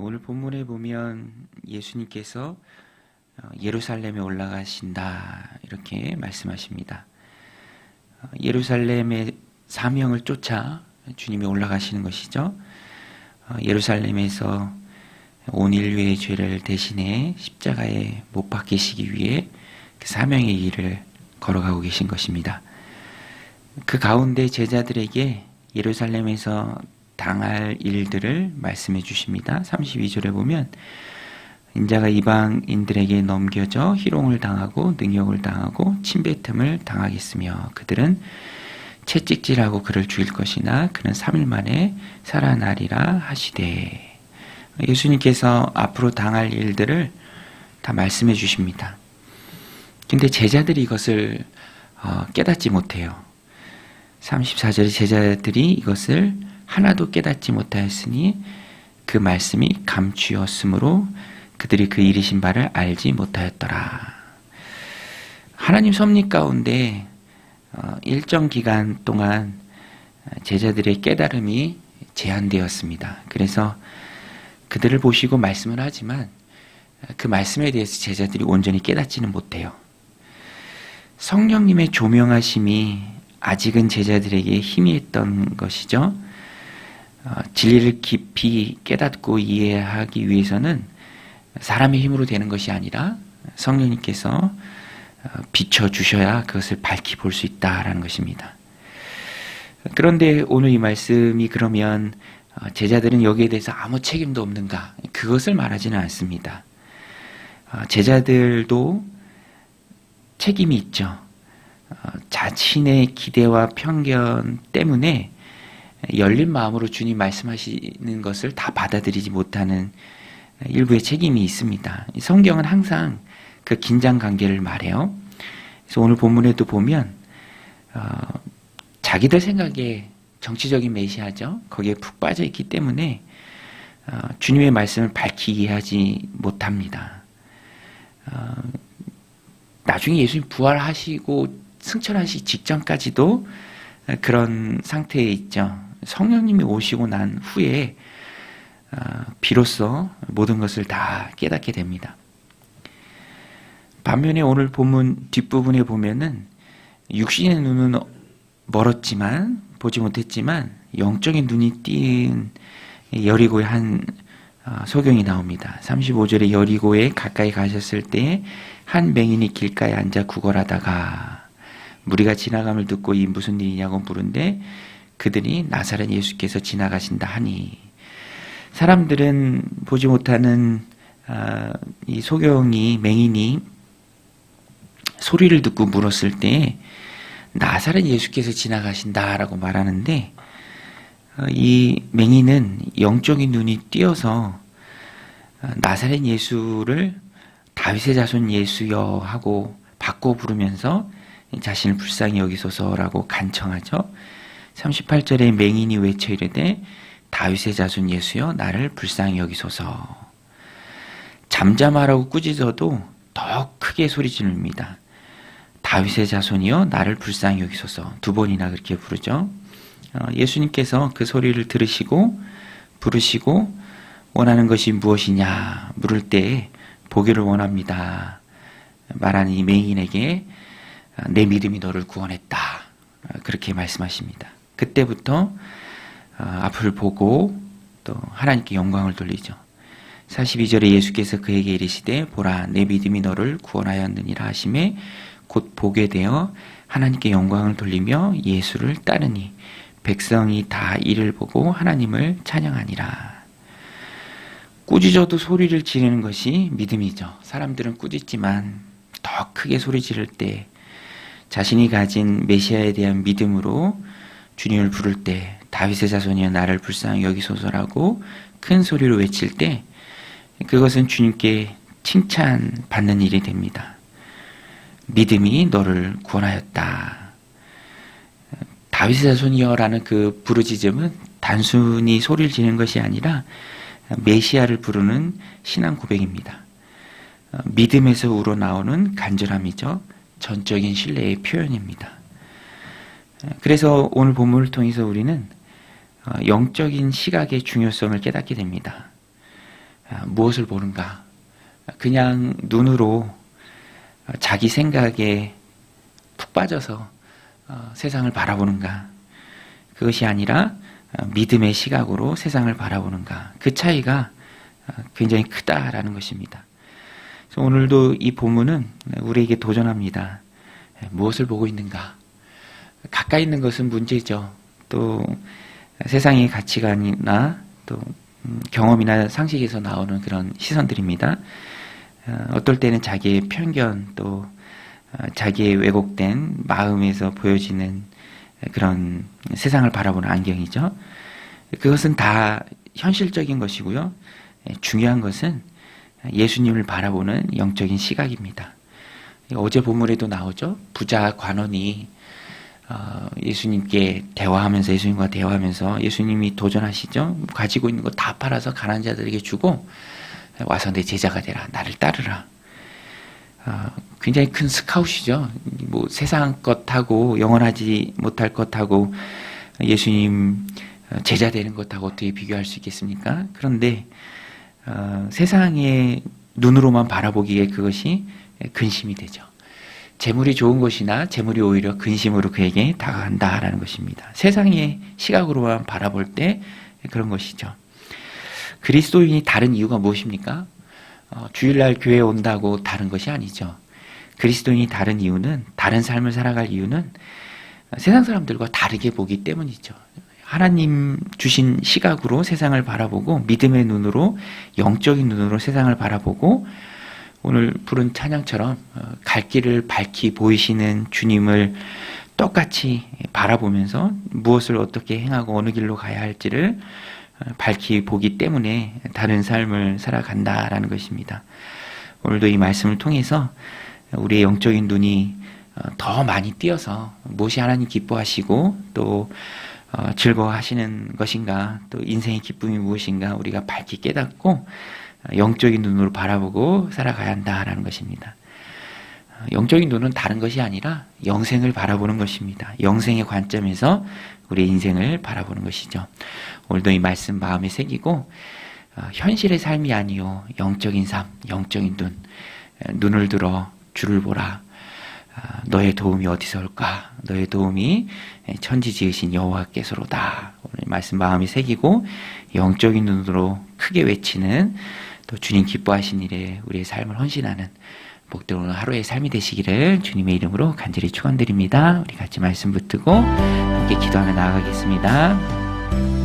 오늘 본문에 보면 예수님께서 예루살렘에 올라가신다 이렇게 말씀하십니다. 예루살렘의 사명을 쫓아 주님이 올라가시는 것이죠. 예루살렘에서 온 인류의 죄를 대신해 십자가에 못 박히시기 위해 그 사명의 길을 걸어가고 계신 것입니다. 그 가운데 제자들에게 예루살렘에서 당할 일들을 말씀해 주십니다. 32절에 보면 인자가 이방인들에게 넘겨져 희롱을 당하고 능욕을 당하고 침뱉음을 당하겠으며 그들은 채찍질하고 그를 죽일 것이나 그는 3일 만에 살아나리라 하시되. 예수님께서 앞으로 당할 일들을 다 말씀해 주십니다. 근데 제자들이 이것을 깨닫지 못해요. 34절에 제자들이 이것을 하나도 깨닫지 못하였으니 그 말씀이 감추었으므로 그들이 그 이르신 바를 알지 못하였더라. 하나님 섭리 가운데 일정 기간 동안 제자들의 깨달음이 제한되었습니다. 그래서 그들을 보시고 말씀을 하지만 그 말씀에 대해서 제자들이 온전히 깨닫지는 못해요. 성령님의 조명하심이 아직은 제자들에게 희미했던 것이죠. 진리를 깊이 깨닫고 이해하기 위해서는 사람의 힘으로 되는 것이 아니라 성령님께서 비춰주셔야 그것을 밝히 볼 수 있다라는 것입니다. 그런데 오늘 이 말씀이 그러면 제자들은 여기에 대해서 아무 책임도 없는가? 그것을 말하지는 않습니다. 제자들도 책임이 있죠. 자신의 기대와 편견 때문에 열린 마음으로 주님 말씀하시는 것을 다 받아들이지 못하는 일부의 책임이 있습니다. 성경은 항상 그 긴장 관계를 말해요. 그래서 오늘 본문에도 보면 자기들 생각에 정치적인 메시아죠. 거기에 푹 빠져 있기 때문에 주님의 말씀을 밝히 이해하지 못합니다. 나중에 예수님 부활하시고 승천하시기 직전까지도 그런 상태에 있죠. 성령님이 오시고 난 후에 비로소 모든 것을 다 깨닫게 됩니다. 반면에 오늘 본문 뒷부분에 보면은 육신의 눈은 멀었지만 보지 못했지만 영적인 눈이 띈 여리고의 한 소경이 나옵니다. 35절에 여리고에 가까이 가셨을 때 한 맹인이 길가에 앉아 구걸하다가 무리가 지나감을 듣고 이 무슨 일이냐고 물은데 그들이 나사렛 예수께서 지나가신다 하니. 사람들은 보지 못하는 이 소경이 맹인이 소리를 듣고 물었을 때 나사렛 예수께서 지나가신다라고 말하는데 이 맹인은 영적인 눈이 띄어서 나사렛 예수를 다윗의 자손 예수여 하고 바꿔 부르면서 자신을 불쌍히 여기소서라고 간청하죠. 38절에 맹인이 외쳐 이르되 다윗의 자손 예수여 나를 불쌍히 여기소서. 잠잠하라고 꾸짖어도 더 크게 소리 지릅니다. 다윗의 자손이여 나를 불쌍히 여기소서. 2번이나 그렇게 부르죠. 예수님께서 그 소리를 들으시고 부르시고 원하는 것이 무엇이냐 물을 때 보기를 원합니다 말하는 이 맹인에게 내 믿음이 너를 구원했다 그렇게 말씀하십니다. 그때부터 앞을 보고 또 하나님께 영광을 돌리죠. 42절에 예수께서 그에게 이르시되 보라 내 믿음이 너를 구원하였느니라 하시매 곧 보게 되어 하나님께 영광을 돌리며 예수를 따르니 백성이 다 이를 보고 하나님을 찬양하니라. 꾸짖어도 소리를 지르는 것이 믿음이죠. 사람들은 꾸짖지만 더 크게 소리 지를 때 자신이 가진 메시아에 대한 믿음으로 주님을 부를 때 다윗의 자손이여 나를 불쌍히 여기소서라고 큰 소리로 외칠 때 그것은 주님께 칭찬받는 일이 됩니다. 믿음이 너를 구원하였다. 다윗의 자손이여라는 그 부르짖음은 단순히 소리를 지르는 것이 아니라 메시아를 부르는 신앙 고백입니다. 믿음에서 우러나오는 간절함이죠. 전적인 신뢰의 표현입니다. 그래서 오늘 본문을 통해서 우리는 영적인 시각의 중요성을 깨닫게 됩니다. 무엇을 보는가? 그냥 눈으로 자기 생각에 푹 빠져서 세상을 바라보는가? 그것이 아니라 믿음의 시각으로 세상을 바라보는가? 그 차이가 굉장히 크다라는 것입니다. 그래서 오늘도 이 본문은 우리에게 도전합니다. 무엇을 보고 있는가? 가까이 있는 것은 문제죠. 또 세상의 가치관이나 또 경험이나 상식에서 나오는 그런 시선들입니다. 어떨 때는 자기의 편견 또 자기의 왜곡된 마음에서 보여지는 그런 세상을 바라보는 안경이죠. 그것은 다 현실적인 것이고요. 중요한 것은 예수님을 바라보는 영적인 시각입니다. 어제 본문에도 나오죠. 부자 관원이 예수님께 대화하면서 예수님과 대화하면서 예수님이 도전하시죠. 가지고 있는 거 다 팔아서 가난한 자들에게 주고 와서 내 제자가 되라. 나를 따르라. 굉장히 큰 스카웃이죠. 뭐 세상 것하고 영원하지 못할 것하고 예수님 제자 되는 것하고 어떻게 비교할 수 있겠습니까? 그런데 세상의 눈으로만 바라보기에 그것이 근심이 되죠. 재물이 좋은 것이나 재물이 오히려 근심으로 그에게 다가간다라는 것입니다. 세상의 시각으로만 바라볼 때 그런 것이죠. 그리스도인이 다른 이유가 무엇입니까? 주일날 교회에 온다고 다른 것이 아니죠. 그리스도인이 다른 이유는, 다른 삶을 살아갈 이유는 세상 사람들과 다르게 보기 때문이죠. 하나님 주신 시각으로 세상을 바라보고 믿음의 눈으로, 영적인 눈으로 세상을 바라보고 오늘 부른 찬양처럼 갈 길을 밝히 보이시는 주님을 똑같이 바라보면서 무엇을 어떻게 행하고 어느 길로 가야 할지를 밝히 보기 때문에 다른 삶을 살아간다라는 것입니다. 오늘도 이 말씀을 통해서 우리의 영적인 눈이 더 많이 띄어서 무엇이 하나님 기뻐하시고 또 즐거워하시는 것인가, 또 인생의 기쁨이 무엇인가 우리가 밝히 깨닫고 영적인 눈으로 바라보고 살아가야 한다라는 것입니다. 영적인 눈은 다른 것이 아니라 영생을 바라보는 것입니다. 영생의 관점에서 우리의 인생을 바라보는 것이죠. 오늘도 이 말씀 마음에 새기고 현실의 삶이 아니요 영적인 삶, 영적인 눈을 들어 주를 보라. 너의 도움이 어디서 올까? 너의 도움이 천지 지으신 여호와께서로다. 오늘 말씀 마음에 새기고 영적인 눈으로 크게 외치는 또 주님 기뻐하신 일에 우리의 삶을 헌신하는 복된 오늘 하루의 삶이 되시기를 주님의 이름으로 간절히 축원드립니다. 우리 같이 말씀 붙들고 함께 기도하며 나아가겠습니다.